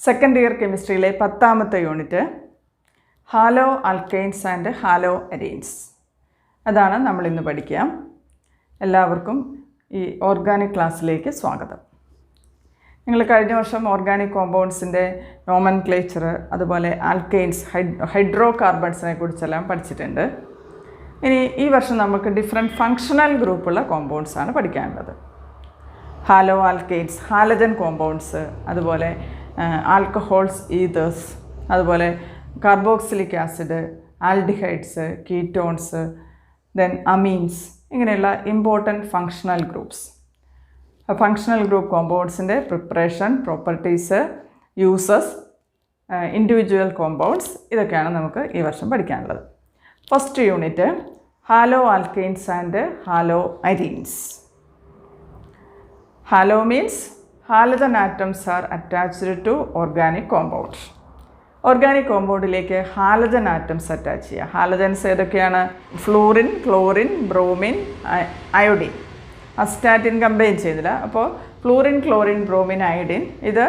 Second year കെമിസ്ട്രിയിലെ 10ാമത്തെ unit halo alkanes and halo arenes. അതാണ് നമ്മളിന്ന് പഠിക്കുക. എല്ലാവർക്കും ഈ ഓർഗാനിക് ക്ലാസ്സിലേക്ക് സ്വാഗതം. നിങ്ങൾ കഴിഞ്ഞ വർഷം ഓർഗാനിക് കോമ്പൗണ്ട്സിൻ്റെ നോമൻക്ലേച്ചർ, അതുപോലെ ആൽക്കെയിൻസ്, ഹൈഡ്രോ കാർബൺസിനെ കുറിച്ചെല്ലാം പഠിച്ചിട്ടുണ്ട്. ഇനി ഈ വർഷം നമുക്ക് ഡിഫറെൻറ്റ് ഫങ്ഷണൽ ഗ്രൂപ്പുള്ള കോമ്പൗണ്ട്സാണ് പഠിക്കാനുള്ളത്. ഹാലോ ആൽക്കെയിൻസ്, ഹാലജൻ കോമ്പൗണ്ട്സ്, അതുപോലെ ആൽക്കഹോൾസ്, ഈതേഴ്സ്, അതുപോലെ carboxylic acid, aldehydes, ketones, then amines, ഇങ്ങനെയുള്ള important functional groups. Functional group കോമ്പൗണ്ട്സിൻ്റെ preparation, properties, uses, individual compounds, ഇതൊക്കെയാണ് നമുക്ക് ഈ വർഷം പഠിക്കാനുള്ളത്. First unit halo alkanes and halo arenes. Halo means halogen atoms are attached to organic compound. Organic കോമ്പൗണ്ടിലേക്ക് halogen atoms attach ചെയ്യുക. Halogens ഏതൊക്കെയാണ്? Fluorine, chlorine, bromine, iodine. Astatine combine ചെയ്തില്ല. അപ്പോൾ ഫ്ലൂറിൻ, ക്ലോറിൻ, ബ്രോമിൻ, അയോഡിൻ ഇത്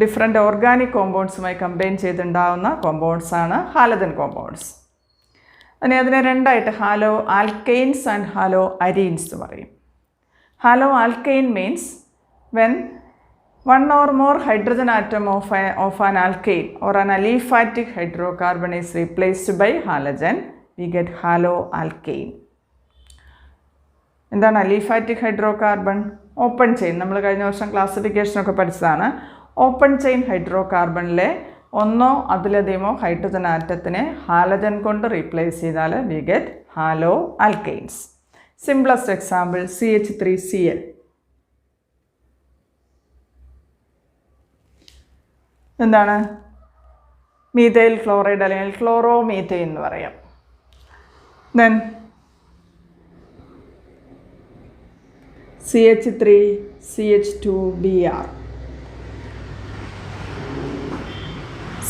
different organic കോമ്പൗണ്ട്സുമായി combine ചെയ്തുണ്ടാവുന്ന കോമ്പൗണ്ട്സാണ് halogen compounds. അതിനെ രണ്ടായിട്ട് halo alkanes and halo arenes എന്ന് പറയും. Halo alkane means when one or more hydrogen atom of an alkane or an aliphatic hydrocarbon is replaced by halogen, we get halo alkane. എന്താണ് aliphatic hydrocarbon? Open chain. നമ്മൾ കഴിഞ്ഞ വർഷം ക്ലാസിഫിക്കേഷനൊക്കെ പഠിച്ചതാണ്. Open chain ഹൈഡ്രോകാർബണിലെ ഒന്നോ അതിലധികമോ hydrogen ആറ്റത്തിനെ halogen കൊണ്ട് replace ചെയ്താൽ we get hello alkanes. Simplest example CH3Cl. എന്താണ്? മീഥൈൽ ക്ലോറൈഡ് അല്ലെങ്കിൽ ക്ലോറോമീഥൈൻ എന്ന് പറയാം. Then CH3CH2Br.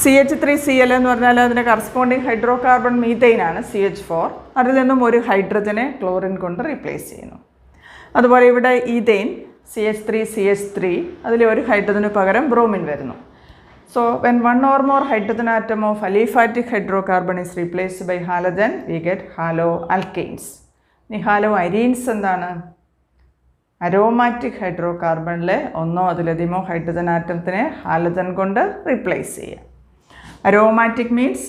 CH3Cl എന്ന് പറഞ്ഞാൽ അതിൻ്റെ കറസ്പോണ്ടിങ് ഹൈഡ്രോകാർബൺ മീഥൈനാണ് CH4. അതിൽ നിന്നും ഒരു ഹൈഡ്രജനെ ക്ലോറിൻ കൊണ്ട് റീപ്ലേസ് ചെയ്യുന്നു. അതുപോലെ ഇവിടെ ഈഥെയ്ൻ CH3CH3, അതിൽ ഒരു ഹൈഡ്രജന് പകരം ബ്രോമിൻ വരുന്നു. So when one or more hydrogen atom of aliphatic hydrocarbon is replaced by halogen, we get haloalkanes. ഇനി ഹാലോ അരീൻസ് എന്താണ്? അരോമാറ്റിക് ഹൈഡ്രോകാർബണിലെ ഒന്നോ അതിലധികമോ ഹൈഡ്രജൻ ആറ്റത്തിനെ ഹാലജൻ കൊണ്ട് റീപ്ലേസ് ചെയ്യുക. Aromatic means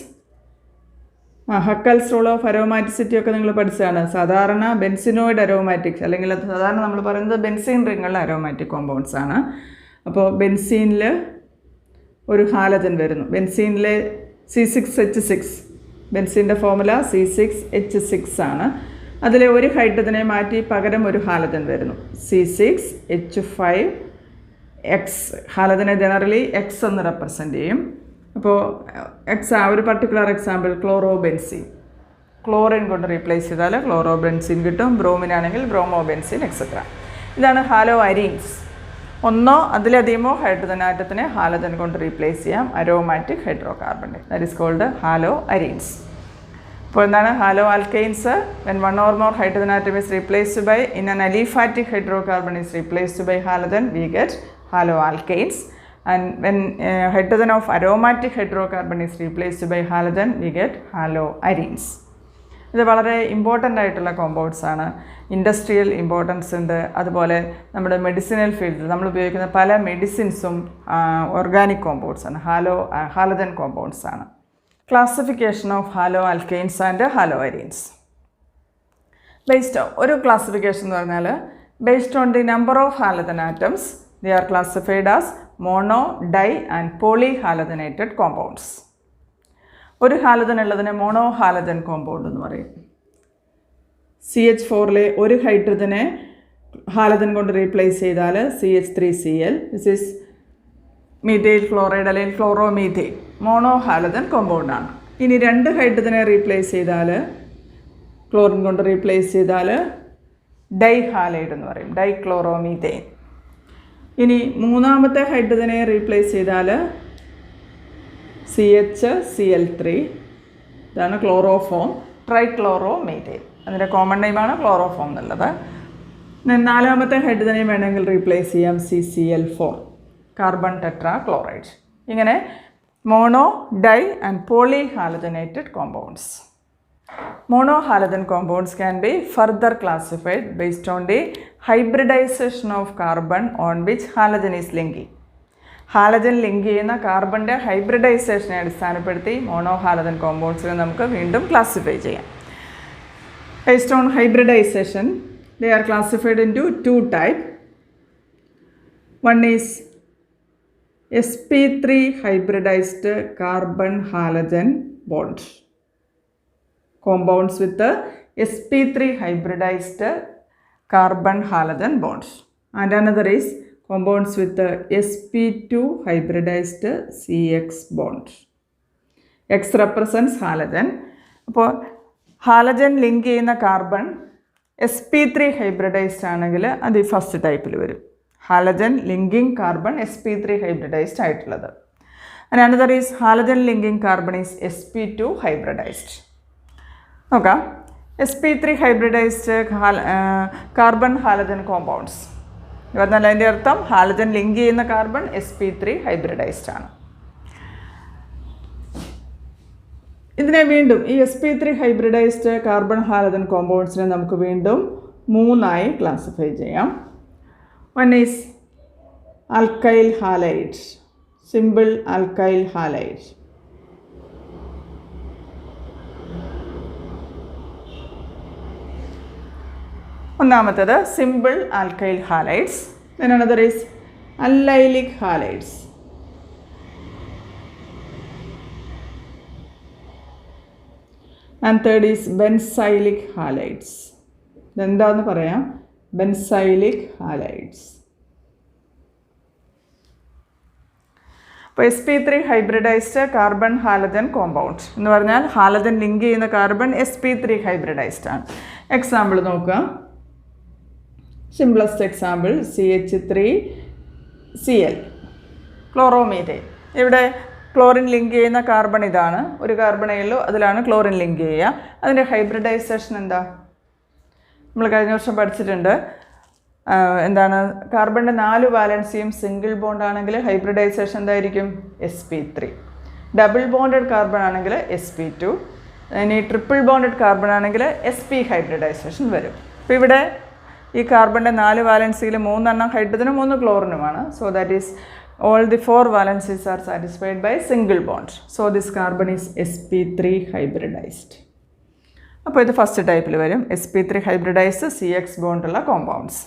Huckel's rule of aromaticity ഒക്കെ നിങ്ങൾ പഠിച്ചതാണ്. സാധാരണ ബെൻസിനോയിഡ് അരോമാറ്റിക്സ്, അല്ലെങ്കിൽ സാധാരണ നമ്മൾ പറയുന്നത് ബെൻസീൻ റിങ്ങുള്ള അരോമാറ്റിക് കോമ്പൗണ്ട്സ് ആണ്. അപ്പോൾ ബെൻസീനിൽ ഒരു ഹാലജൻ വരുന്നു. ബെൻസീനിലെ C6H6, ബെൻസീൻ്റെ ഫോർമുല C6H6 ആണ്. അതിലെ ഒരു ഹൈഡ്രജനെ മാറ്റി പകരം ഒരു ഹാലജൻ വരുന്നു, C6H5X. ഹാലജനെ ജനറലി എക്സ് എന്ന് റെപ്രസെൻ്റ് ചെയ്യും. അപ്പോൾ ഒരു പർട്ടിക്കുലർ എക്സാമ്പിൾ ക്ലോറോബെൻസീൻ. ക്ലോറിൻ കൊണ്ട് റീപ്ലേസ് ചെയ്താൽ ക്ലോറോബെൻസീൻ കിട്ടും. ബ്രോമിൻ ആണെങ്കിൽ ബ്രോമോബെൻസീൻ, എക്സെട്ര. ഇതാണ് ഹാലോ അരീൻസ്. ഒന്നോ അതിലധികമോ ഹൈഡ്രജൻ ആറ്റത്തിനെ ഹാലജൻ കൊണ്ട് റീപ്ലേസ് ചെയ്യാം. Aromatic hydrocarbon, that is called halo arenes. അപ്പോൾ എന്താണ് halo alkanes? When one or more hydrogen atom is replaced by in an aliphatic hydrocarbon is replaced by halogen, we get halo alkanes. And when hydrogen of aromatic hydrocarbon is replaced by halogen, we get halo arenes. ഇത് വളരെ important ആയിട്ടുള്ള compounds ആണ്. Industrial importance ഉണ്ട്. അതുപോലെ നമ്മുടെ medicinal ഫീൽഡിൽ നമ്മൾ ഉപയോഗിക്കുന്ന പല മെഡിസിൻസും ഓർഗാനിക് കോമ്പൗണ്ട്സ് ആണ്, ഹാലജൻ കോമ്പൗണ്ട്സ് ആണ്. Classification of halo alkanes and halo arenes. ഒരു ക്ലാസിഫിക്കേഷൻ എന്ന് പറഞ്ഞാൽ based on the number of halogen atoms they are classified as mono, di and poly halogenated compounds. ഒരു ഹാലജൻ ഉള്ളതിനെ മോണോ ഹാലജൻ കോമ്പൗണ്ട് എന്ന് പറയും. CH4ലെ ഒരു ഹൈഡ്രജനെ halogen കൊണ്ട് റീപ്ലേസ് ചെയ്താൽ CH3Cl, this is methyl chloride അല്ലെങ്കിൽ ക്ലോറോമീഥൈൻ, മോണോ ഹാലജൻ കോമ്പൗണ്ടാണ്. ഇനി രണ്ട് ഹൈഡ്രജനെ റീപ്ലേസ് ചെയ്താൽ, ക്ലോറിൻ കൊണ്ട് റീപ്ലേസ് ചെയ്താൽ ഡൈ ഹാലൈഡ് എന്ന് പറയും, ഡൈ ക്ലോറോമീഥൈൻ. ഇനി മൂന്നാമത്തെ ഹൈഡ്രജനെ റീപ്ലേസ് ചെയ്താൽ CHCl3, ഇതാണ് ക്ലോറോഫോം, ട്രൈക്ലോറോമീഥൈൻ. അതിൻ്റെ കോമൺ നെയിമാണ് ക്ലോറോഫോം എന്നുള്ളത്. നാലാമത്തെ ഹൈഡ്രജനെ വേണമെങ്കിൽ റീപ്ലേസ് ചെയ്യാം CCl4, കാർബൺ ടെട്രാ ക്ലോറൈഡ്. ഇങ്ങനെ mono, di and poly halogenated compounds. Monohalogen compounds can be further classified based on the hybridization of carbon on which halogen is linking. Halogen link ചെയ്യുന്ന കാർബണിൻ്റെ ഹൈബ്രിഡൈസേഷനെ അടിസ്ഥാനപ്പെടുത്തി മോണോഹാലജൻ കോമ്പൗണ്ട്സിനെ നമുക്ക് വീണ്ടും classify ചെയ്യാം. Based on hybridization, they are classified into two types. One is sp3 hybridized carbon halogen bond. Compounds with the sp3 hybridized carbon halogen bonds, and another is compounds with the sp2 hybridized CX bond. X represents halogen. അപ്പോൾ halogen link ചെയ്യുന്ന carbon sp3 hybridised ആണെങ്കിൽ അത് ഈ first ടൈപ്പിൽ വരും. Halogen linking carbon sp3 hybridised ആയിട്ടുള്ളത്. And another is halogen linking carbon is sp2 hybridised. നോക്കാം, sp3 hybridised carbon halogen compounds പറഞ്ഞാൽ അതിൻ്റെ അർത്ഥം ഹാലജൻ ലിങ്ക് ചെയ്യുന്ന കാർബൺ sp3 ഹൈബ്രിഡൈസ്ഡ് ആണ്. ഇതിനെ വീണ്ടും ഈ sp3 ഹൈബ്രിഡൈസ്ഡ് കാർബൺ ഹാലജൻ കോമ്പൗണ്ട്സിനെ നമുക്ക് വീണ്ടും മൂന്നായി ക്ലാസിഫൈ ചെയ്യാം. One is alkyl halide, simple alkyl halide. ഒന്നാമത്തേത് simple alkyl halides. then another is allylic halides. and third is benzylic halides. ഇതെന്താണെന്ന് പറയാം, benzylic halides. അപ്പോൾ sp3 hybridised carbon halogen compound എന്ന് പറഞ്ഞാൽ ഹാലജൻ ലിങ്ക് ചെയ്യുന്ന കാർബൺ sp3 ഹൈബ്രിഡൈസ്ഡ് ആണ്. Example നോക്കുക. Simplest example CH3Cl, ക്ലോറോമീഥൈൻ. ഇവിടെ ക്ലോറിൻ ലിങ്ക് ചെയ്യുന്ന കാർബൺ ഇതാണ്, ഒരു കാർബണേ ഉള്ളൂ, അതിലാണ് ക്ലോറിൻ ലിങ്ക് ചെയ്യുക. അതിൻ്റെ ഹൈബ്രിഡൈസേഷൻ എന്താ? നമ്മൾ കഴിഞ്ഞ വർഷം പഠിച്ചിട്ടുണ്ട്. എന്താണ്? കാർബണിൻ്റെ 4 വാലൻസിയും സിംഗിൾ ബോണ്ട് ആണെങ്കിൽ ഹൈബ്രിഡൈസേഷൻ എന്തായിരിക്കും? sp3. ഡബിൾ ബോണ്ടഡ് കാർബൺ ആണെങ്കിൽ sp2. ഇനി ട്രിപ്പിൾ ബോണ്ടഡ് കാർബൺ ആണെങ്കിൽ sp ഹൈബ്രിഡൈസേഷൻ വരും. അപ്പോൾ ഇവിടെ ഈ കാർബണിൻ്റെ 4 വാലൻസിയിൽ 3 ഹൈഡ്രജനും 3 ക്ലോറിനുമാണ്. So that is all the 4 valencies are satisfied by single bond. So this carbon is sp3 hybridized. അപ്പോൾ ഇത് ഫസ്റ്റ് ടൈപ്പിൽ വരും, sp3 ഹൈബ്രിഡൈസ്ഡ് CX ബോണ്ടുള്ള കോമ്പൗണ്ട്സ്.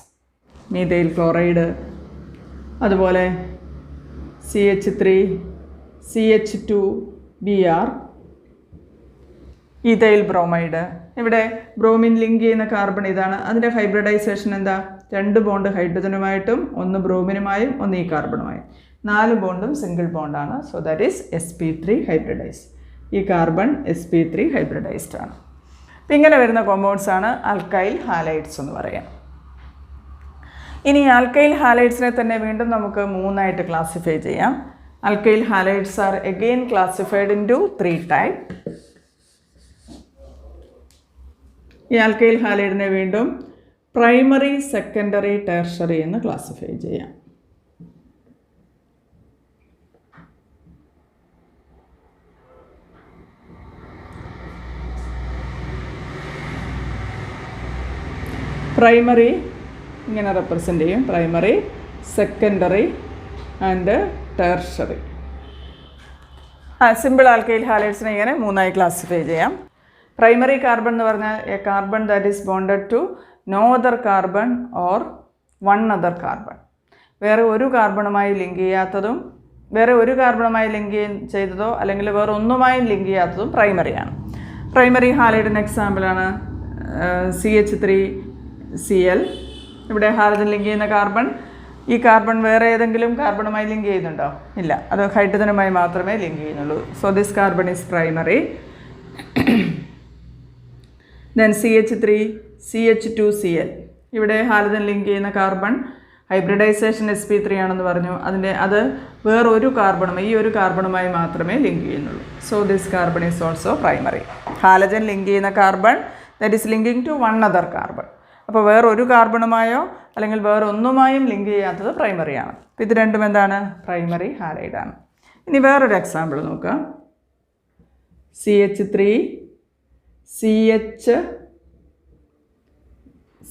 മീഥൈൽ ക്ലോറൈഡ്, അതുപോലെ CH3, CH2Br, ഈഥൈൽ ബ്രോമൈഡ്. ഇവിടെ ബ്രോമിൻ ലിങ്ക് ചെയ്യുന്ന കാർബൺ ഇതാണ്. അതിൻ്റെ ഹൈബ്രിഡൈസേഷൻ എന്താ? 2 ബോണ്ട് ഹൈഡ്രജനുമായിട്ടും 1 ബ്രോമിനുമായും 1 ഈ കാർബണുമായും. 4 ബോണ്ടും സിംഗിൾ ബോണ്ടാണ്. So that is sp3 hybridised. ഈ കാർബൺ sp3 ഹൈബ്രിഡൈസ്ഡ് ആണ്. അപ്പം ഇങ്ങനെ വരുന്ന കോമ്പൗണ്ട്സ് ആണ് ആൽക്കൈൽ ഹാലൈഡ്സ് എന്ന് പറയാം. ഇനി ആൽക്കൈൽ ഹാലൈഡ്സിനെ തന്നെ വീണ്ടും നമുക്ക് 3ആയിട്ട് ക്ലാസിഫൈ ചെയ്യാം. Alkyl halides are again classified into 3 type. ഈ ആൽക്കൈൽ ഹാലൈഡിനെ വീണ്ടും പ്രൈമറി, സെക്കൻഡറി, ടെർഷറി എന്ന് ക്ലാസിഫൈ ചെയ്യാം. പ്രൈമറി ഇങ്ങനെ റെപ്രസെൻ്റ് ചെയ്യും, primary, secondary and tertiary. Simple alkyl ഹാലൈഡ്സിനെ ഇങ്ങനെ 3ആയി ക്ലാസിഫൈ ചെയ്യാം. പ്രൈമറി കാർബൺ എന്ന് പറഞ്ഞാൽ a carbon that is bonded to no other carbon or one other carbon. വേറെ ഒരു കാർബണുമായി ലിങ്ക് ചെയ്യാത്തതും വേറെ ഒരു കാർബണുമായി ലിങ്ക് ചെയ്തതോ അല്ലെങ്കിൽ വേറെ ഒന്നുമായും ലിങ്ക് ചെയ്യാത്തതും പ്രൈമറിയാണ്. പ്രൈമറി ഹാലൈഡിന് എക്സാമ്പിളാണ് CH3Cl. ഇവിടെ ഹാലജൻ ലിങ്ക് ചെയ്യുന്ന കാർബൺ, ഈ കാർബൺ വേറെ ഏതെങ്കിലും കാർബണുമായി ലിങ്ക് ചെയ്യുന്നുണ്ടോ? ഇല്ല, അത് ഹൈഡ്രജനുമായി മാത്രമേ ലിങ്ക് ചെയ്യുന്നുള്ളൂ. So this carbon is primary. Then CH3CH2Cl. ഇവിടെ ഹാലജൻ ലിങ്ക് ചെയ്യുന്ന കാർബൺ ഹൈബ്രിഡൈസേഷൻ sp3 ആണെന്ന് പറഞ്ഞു. അത് വേറൊരു കാർബണുമായി, ഈ ഒരു കാർബണുമായി മാത്രമേ ലിങ്ക് ചെയ്യുന്നുള്ളൂ. So this carbon is also primary. Halogen link ചെയ്യുന്ന carbon that is linking to one other carbon. അപ്പോൾ വേറൊരു കാർബണുമായോ അല്ലെങ്കിൽ വേറെ ഒന്നുമായും ലിങ്ക് ചെയ്യാത്തത് പ്രൈമറിയാണ്. അപ്പോൾ ഇത് രണ്ടും എന്താണ്? പ്രൈമറി ഹാലൈഡാണ്. ഇനി വേറൊരു എക്സാമ്പിൾ നോക്കാം. CH3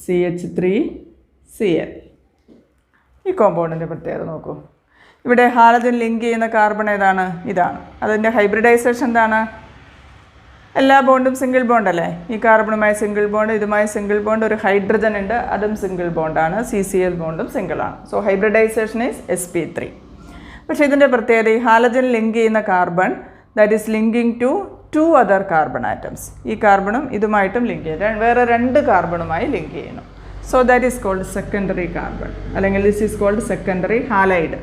CH3 Cl. ഈ കോമ്പൗണ്ടിൻ്റെ പ്രത്യേകത നോക്കൂ. ഇവിടെ ഹാലജൻ ലിങ്ക് ചെയ്യുന്ന കാർബൺ ഏതാണ്? ഇതാണ്. അതിൻ്റെ ഹൈബ്രിഡൈസേഷൻ എന്താണ്? എല്ലാ ബോണ്ടും സിംഗിൾ ബോണ്ടല്ലേ? ഈ കാർബണുമായി സിംഗിൾ ബോണ്ട്, ഇതുമായി സിംഗിൾ ബോണ്ട്, ഒരു ഹൈഡ്രജൻ ഉണ്ട്, അതും സിംഗിൾ ബോണ്ടാണ്. CCl ബോണ്ടും സിംഗിളാണ്. So hybridization is sp3. പക്ഷേ ഇതിൻ്റെ പ്രത്യേകത, ഈ ഹാലജൻ ലിങ്ക് ചെയ്യുന്ന carbon that is linking to 2 other carbon atoms. ഈ കാർബണും ഇതുമായിട്ടും ലിങ്ക് ചെയ്യും, വേറെ 2 കാർബണുമായി ലിങ്ക് ചെയ്യുന്നു. So that is called secondary carbon, അല്ലെങ്കിൽ this is called secondary halide.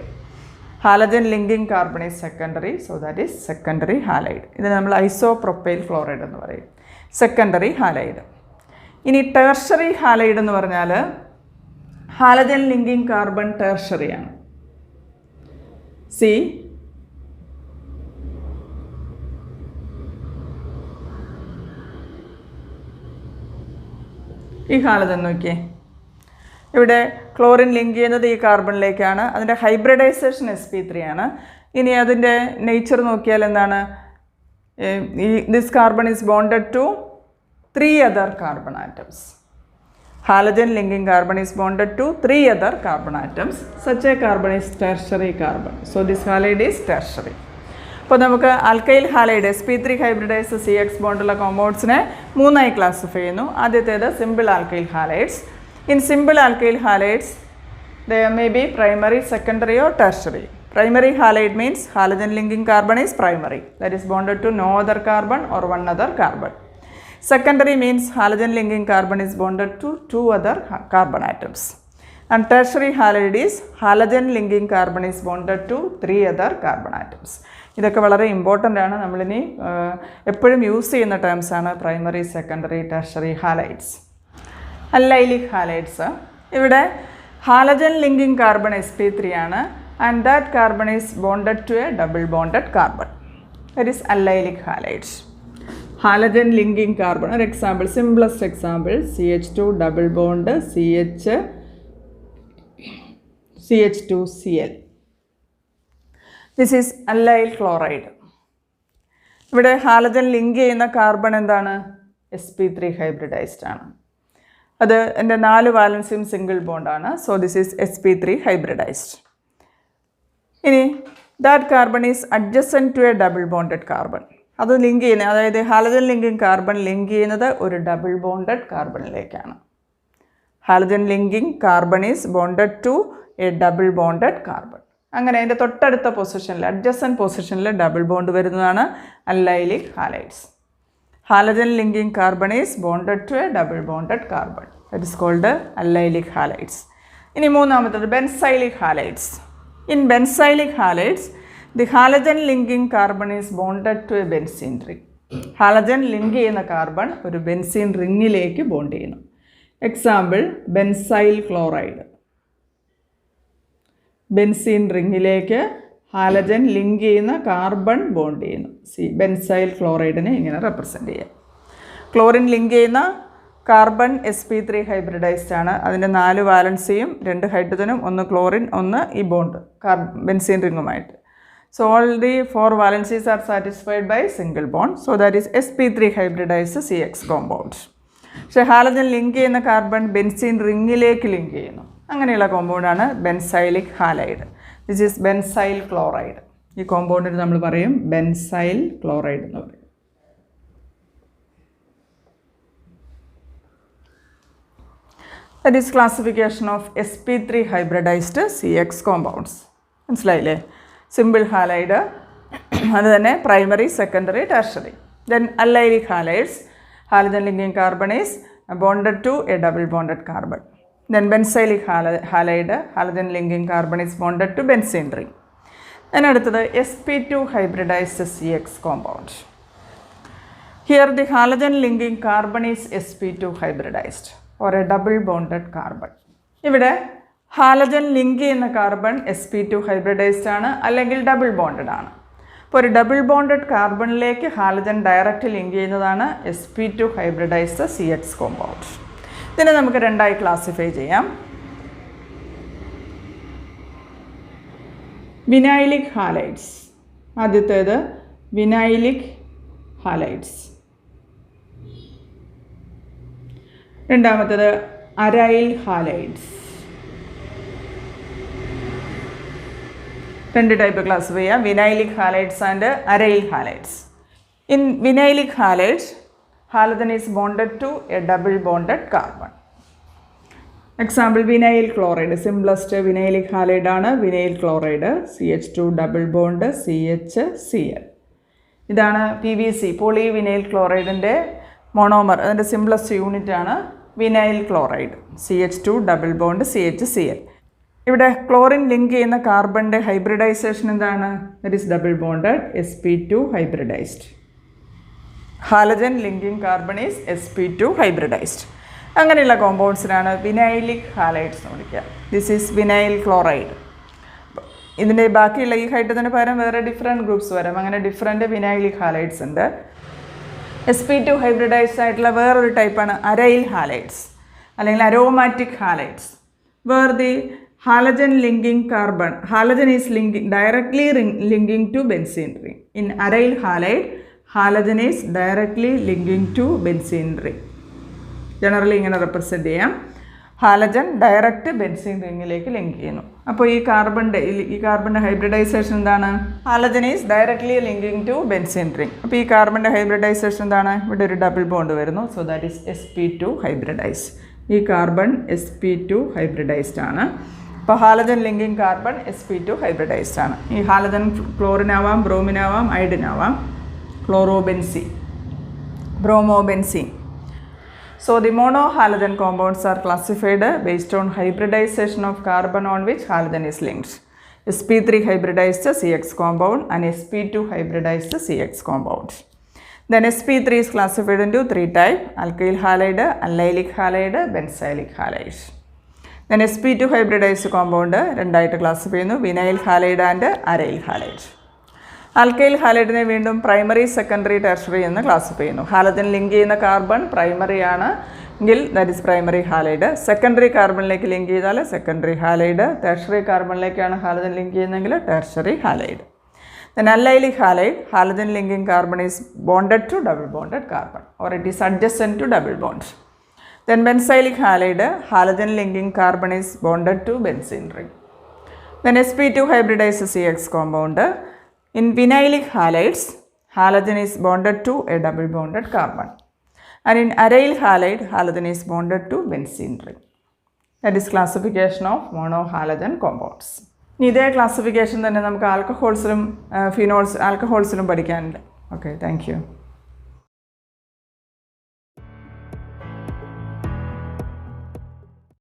Halogen linking carbon is secondary, so that is secondary halide. ഇതിന് നമ്മൾ ഐസോപ്രൊപ്പൈൽ ക്ലോറൈഡ് എന്ന് പറയും, സെക്കൻഡറി ഹാലൈഡ്. ഇനി ടെർഷറി ഹാലൈഡ് എന്ന് പറഞ്ഞാൽ ഹാലജൻ ലിങ്കിങ് കാർബൺ ടെർഷറിയാണ്. ഈ ഹാലജൻ നോക്കിയേ, ഇവിടെ ക്ലോറിൻ ലിങ്ക് ചെയ്യുന്നത് ഈ കാർബണിലേക്കാണ്. അതിൻ്റെ ഹൈബ്രിഡൈസേഷൻ sp3 ആണ്. ഇനി അതിൻ്റെ നേച്ചർ നോക്കിയാൽ എന്താണ്? This carbon is bonded to 3 other carbon atoms. Halogen linking carbon is bonded to 3 other carbon atoms. Such a carbon is tertiary carbon. So this halide is tertiary. അപ്പോൾ നമുക്ക് alkyl halide sp3 hybridize CX ബോണ്ടുള്ള കോമ്പൗണ്ട്സിനെ 3ആയി classify ചെയ്യുന്നു. ആദ്യത്തേത് simple alkyl halides. In simple alkyl halides, there may be primary, secondary or tertiary. Primary halide means halogen linking carbon is primary, that is bonded to no other carbon or one other carbon. Secondary means halogen linking carbon is bonded to 2 other carbon atoms. And tertiary halide is halogen linking carbon is bonded to 3 other carbon atoms. ഇതൊക്കെ വളരെ important ആണ്. നമ്മളിനി എപ്പോഴും use ചെയ്യുന്ന terms ആണ് primary, secondary, tertiary halides. Allylic halides, ഇവിടെ halogen linking carbon sp3 ആണ്. And that carbon is bonded to a double bonded carbon, that is allylic halides. Halogen linking carbon, ഒരു example, simplest example, CH2 double bond CH2Cl. This is allyl chloride. ഇവിടെ halogen link ചെയ്യുന്ന carbon എന്താണ്? sp3 hybridised ആണ്. അത് എൻ്റെ 4 വാലൻസിയും single ബോണ്ടാണ്. So this is sp3 hybridized. ഇനി that carbon is adjacent to a double bonded carbon. അത് ലിങ്ക് ചെയ്യുന്നത്, അതായത് ഹാലജൻ ലിങ്കിങ് കാർബൺ ലിങ്ക് ചെയ്യുന്നത് ഒരു ഡബിൾ ബോണ്ടഡ് കാർബണിലേക്കാണ്. Halogen linking carbon is bonded to a double bonded carbon. അങ്ങനെ അതിൻ്റെ തൊട്ടടുത്ത പൊസിഷനിൽ, അഡ്ജസൻറ്റ് പൊസിഷനിൽ ഡബിൾ ബോണ്ട് വരുന്നതാണ് allylic halides. Halogen linking carbon is bonded to a double bonded carbon. That is called allylic halides. ഇനി മൂന്നാമത്തേത് benzylic halides. In benzylic halides, the halogen linking carbon is bonded to a benzene ring. Halogen link ചെയ്യുന്ന carbon ഒരു benzene റിങ്ങിലേക്ക് bond ചെയ്യുന്നു. Example, benzyl chloride. Benzene റിങ്ങിലേക്ക് halogen link ചെയ്യുന്ന carbon bond ചെയ്യുന്നു. Benzyl ക്ലോറൈഡിനെ ഇങ്ങനെ റെപ്രസെൻ്റ് ചെയ്യാം. ക്ലോറിൻ ലിങ്ക് ചെയ്യുന്ന കാർബൺ sp3 ഹൈബ്രിഡൈസ്ഡ് ആണ്. അതിൻ്റെ 4 വാലൻസിയും 2 ഹൈഡ്രജനും 1 ക്ലോറിൻ 1 ഈ ബോണ്ട് ബെൻസീൻ റിങ്ങുമായിട്ട്. So all the 4 valencies are satisfied by single bond. So that is sp3 hybridised CX compound. പക്ഷേ ഹാലജൻ ലിങ്ക് ചെയ്യുന്ന കാർബൺ ബെൻസീൻ റിങ്ങിലേക്ക് ലിങ്ക് ചെയ്യുന്നു. അങ്ങനെയുള്ള കോമ്പൗണ്ടാണ് benzylic halide. This is benzyl chloride. ഈ കോമ്പൗണ്ടിന് നമ്മൾ പറയും ബെൻസൈൽ ക്ലോറൈഡ് എന്ന് പറയും. That is classification of sp3 hybridised CX compounds. മനസ്സിലായില്ലേ? സിമ്പിൾ ഹാലൈഡ്, അത് തന്നെ primary, secondary, tertiary. Then allylic halides, halogen linking carbon is bonded to a double bonded carbon. Then benzylic halide, halogen linking carbon is bonded to benzene ring. Then അടുത്തത് sp2 hybridized CX compound. Here the halogen linking carbon is sp2 hybridized or a double bonded carbon. ഇവിടെ halogen link ചെയ്യുന്ന carbon sp2 hybridized ആണ്, അല്ലെങ്കിൽ double bonded ആണ്. അപ്പോൾ ഒരു double bonded കാർബണിലേക്ക് halogen direct link ചെയ്യുന്നതാണ് sp2 ഹൈബ്രിഡൈസ്ഡ് CX കോമ്പൗണ്ട്. ഇതിനെ നമുക്ക് 2ആയി ക്ലാസിഫൈ ചെയ്യാം. Vinylic halides. ആദ്യത്തേത് വിനൈലിക് ഹാലൈഡ്സ്, രണ്ടാമത്തേത് അരൈൽ ഹാലൈഡ്സ്. രണ്ട് ടൈപ്പ് ക്ലാസിഫൈ ചെയ്യാം, vinylic halides and aryl halides. In vinylic halides, halogen is bonded to a double bonded carbon. Example vinyl chloride, simplest vinylic halide ആണ് vinyl chloride. CH2 double bond CHCl. ഇതാണ് PVC, poly vinyl ക്ലോറൈഡിൻ്റെ monomer, അതിൻ്റെ simplest unit ആണ് vinyl chloride. CH2 double bond CHCl. ഇവിടെ chlorine link ചെയ്യുന്ന കാർബണിൻ്റെ hybridization എന്താണ്? That is double bonded sp2 hybridised. Halogen linking carbon is sp2 hybridised. അങ്ങനെയുള്ള കോമ്പൗണ്ട്സിനാണ് vinylic halides എന്ന് വിളിക്കുക. This is vinyl chloride. ഇതിൻ്റെ ബാക്കിയുള്ള ഈ ഹൈഡ്രജന് പകരം വേറെ ഡിഫറെൻറ്റ് ഗ്രൂപ്പ്സ് വരാം. അങ്ങനെ ഡിഫറെൻറ്റ് വിനൈലിക് ഹാലൈഡ്സ് ഉണ്ട്. sp2 ഹൈബ്രിഡൈസ്ഡ് ആയിട്ടുള്ള വേറൊരു ടൈപ്പാണ് അരൈൽ ഹാലൈഡ്സ് അല്ലെങ്കിൽ aromatic halides, where the halogen linking carbon, halogen is linking directly linking to benzene ring. In aryl halide, halogen is directly linking to benzene ring. Generally ഇങ്ങനെ represent ചെയ്യാം, halogen direct benzene റിങ്ങിലേക്ക് link ചെയ്യുന്നു. അപ്പോൾ ഈ കാർബണിൻ്റെ hybridization എന്താണ്? Halogen is directly linking to benzene ring. അപ്പോൾ ഈ കാർബണിൻ്റെ ഹൈബ്രിഡൈസേഷൻ എന്താണ്? ഇവിടെ ഒരു ഡബിൾ ബോണ്ട് വരുന്നു. So that is sp2 hybridize. ഈ കാർബൺ sp2 ഹൈബ്രിഡൈസ്ഡ് ആണ്. അപ്പോൾ halogen linking carbon sp2 hybridized ആണ്. ഈ ഹാലജൻ ക്ലോറിനാവാം, ബ്രോമിനാവാം, അയഡിനാവാം, chlorobenzene, bromobenzene. So the monohalogen compounds are classified based on hybridization of carbon on which halogen is linked. sp3 hybridized CX compound and sp2 hybridized CX compound. Then sp3 is classified into three types: alkyl halide, allylic halide, benzylic halide. Then sp2 hybridized compound രണ്ടായിട്ട് classify ചെയ്യുന്നു, vinyl halide and aryl halide. Alkyl ഹാലൈഡിനെ വീണ്ടും primary, secondary, tertiary എന്ന് classify ചെയ്യുന്നു. Halogen link ചെയ്യുന്ന carbon primary ആണ് എങ്കിൽ that is primary halide. Secondary കാർബണിലേക്ക് ലിങ്ക് ചെയ്താൽ സെക്കൻഡറി ഹാലൈഡ്. ടെർഷറി കാർബണിലേക്കാണ് ഹാലജൻ ലിങ്ക് ചെയ്യുന്നതെങ്കിൽ tertiary halide. Then allylic halide, halogen linking carbon is bonded to double bonded carbon or it is adjacent to double bond. Then benzylic halide, halogen linking carbon is bonded to benzene ring. Then sp2 hybridized CX compound. In vinylic halides, halogen is bonded to a double bonded carbon. And in aryl halide, halogen is bonded to benzene ring. That is classification of monohalogen compounds. ഇതേ classification തന്നെ നമുക്ക് ആൽക്കഹോൾസിലും phenols ആൽക്കഹോൾസിലും പഠിക്കാനുണ്ട്. Okay, thank you.